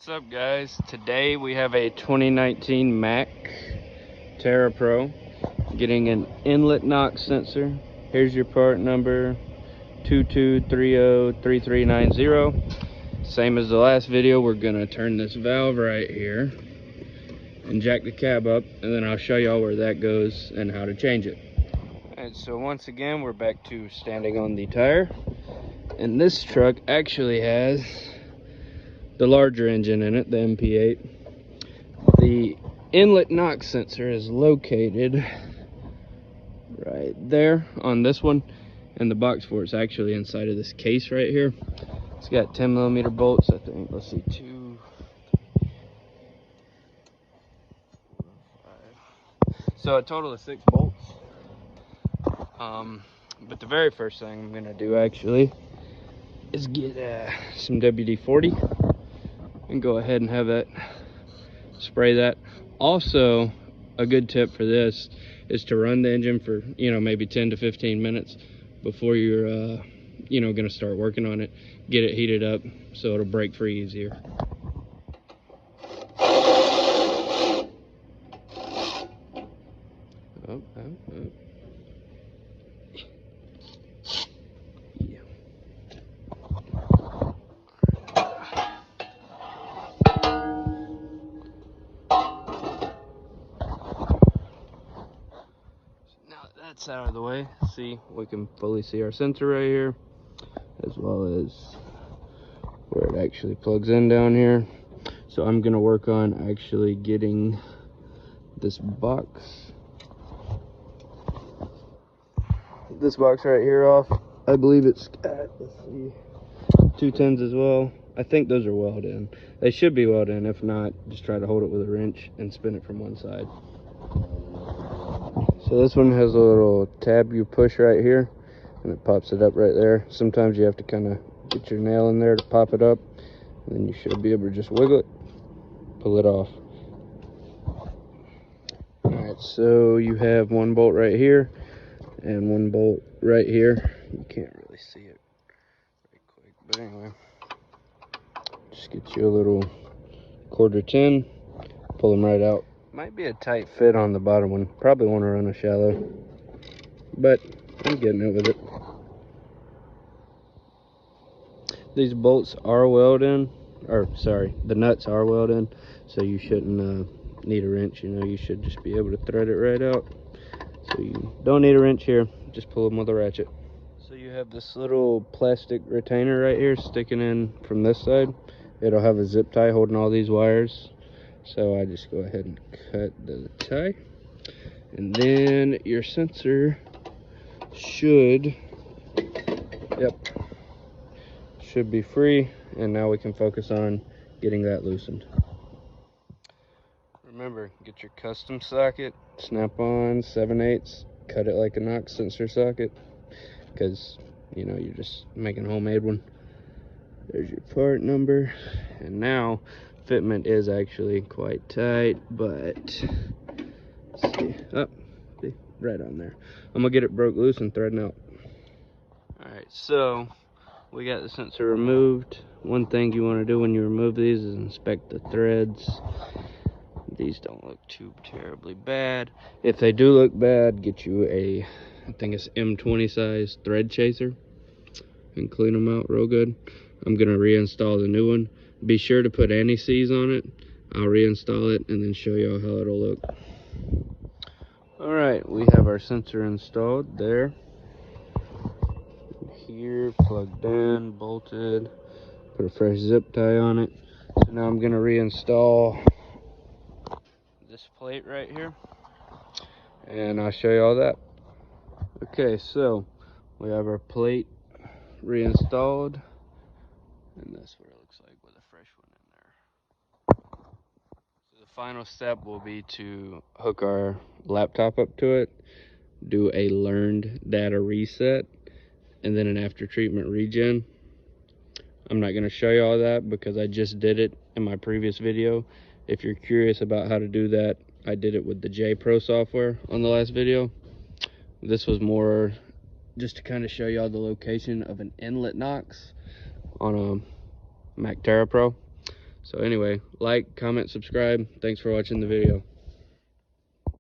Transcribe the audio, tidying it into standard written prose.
What's up, guys? Today we have a 2019 Mac Terra Pro getting an inlet knock sensor. Here's your part number 22303390. Same as the last video, we're gonna turn this valve right here and jack the cab up, and then I'll show y'all where that goes and how to change it. Alright, so once again we're back to standing on the tire, and this truck actually has the larger engine in it, the MP8. The inlet knock sensor is located right there on this one, and the box for it's actually inside of this case right here. It's got 10mm bolts, I think. Let's see, 2, 4, 5. So a total of 6 bolts. But the very first thing I'm gonna do actually is get some WD-40 and go ahead and have that spray that. Also, a good tip for this is to run the engine for maybe 10 to 15 minutes before you're gonna start working on it. Get it heated up so it'll break free easier. Oh. That's out of the way. See, we can fully see our sensor right here, as well as where it actually plugs in down here. So I'm gonna work on actually getting this box right here off. I believe it's got, let's see, 210s as well. I think those are welded in. They should be welded in. If not, just try to hold it with a wrench and spin it from one side. So this one has a little tab you push right here, and it pops it up right there. Sometimes you have to kind of get your nail in there to pop it up, and then you should be able to just wiggle it, pull it off. Alright, so you have one bolt right here and one bolt right here. You can't really see it very quick, but anyway, just get you a little 1/4 10, pull them right out. Might be a tight fit on the bottom one. Probably want to run a shallow, but I'm getting it with it. These bolts are welded in, or sorry, the nuts are welded in, so you shouldn't need a wrench. You should just be able to thread it right out. So you don't need a wrench here, just pull them with a ratchet. So you have this little plastic retainer right here sticking in from this side. It'll have a zip tie holding all these wires. So I just go ahead and cut the tie, and then your sensor should be free, and now we can focus on getting that loosened. Remember, get your custom socket, snap on 7/8, cut it like a knock sensor socket, because you're just making a homemade one. There's your part number, and now fitment is actually quite tight, but see, see, right on there. I'm gonna get it broke loose and threading out. All right, so we got the sensor removed. One thing you want to do when you remove these is inspect the threads. These don't look too terribly bad. If they do look bad, get you a, I think it's M20 size thread chaser and clean them out real good. I'm gonna reinstall the new one. Be sure to put anti-seize on it. I'll reinstall it and then show you how it'll look. All right, we have our sensor installed there. Here, plugged in, bolted, put a fresh zip tie on it. So now I'm gonna reinstall this plate right here, and I'll show you all that. Okay, so we have our plate reinstalled, and that's what it looks like with a fresh one in there. So the final step will be to hook our laptop up to it, do a learned data reset, and then an after treatment regen. I'm not going to show you all that because I just did it in my previous video. If you're curious about how to do that, I did it with the J Pro software on the last video. This was more just to kind of show y'all the location of an inlet knocks on a Mac Terra Pro. So anyway, like, comment, subscribe. Thanks for watching the video.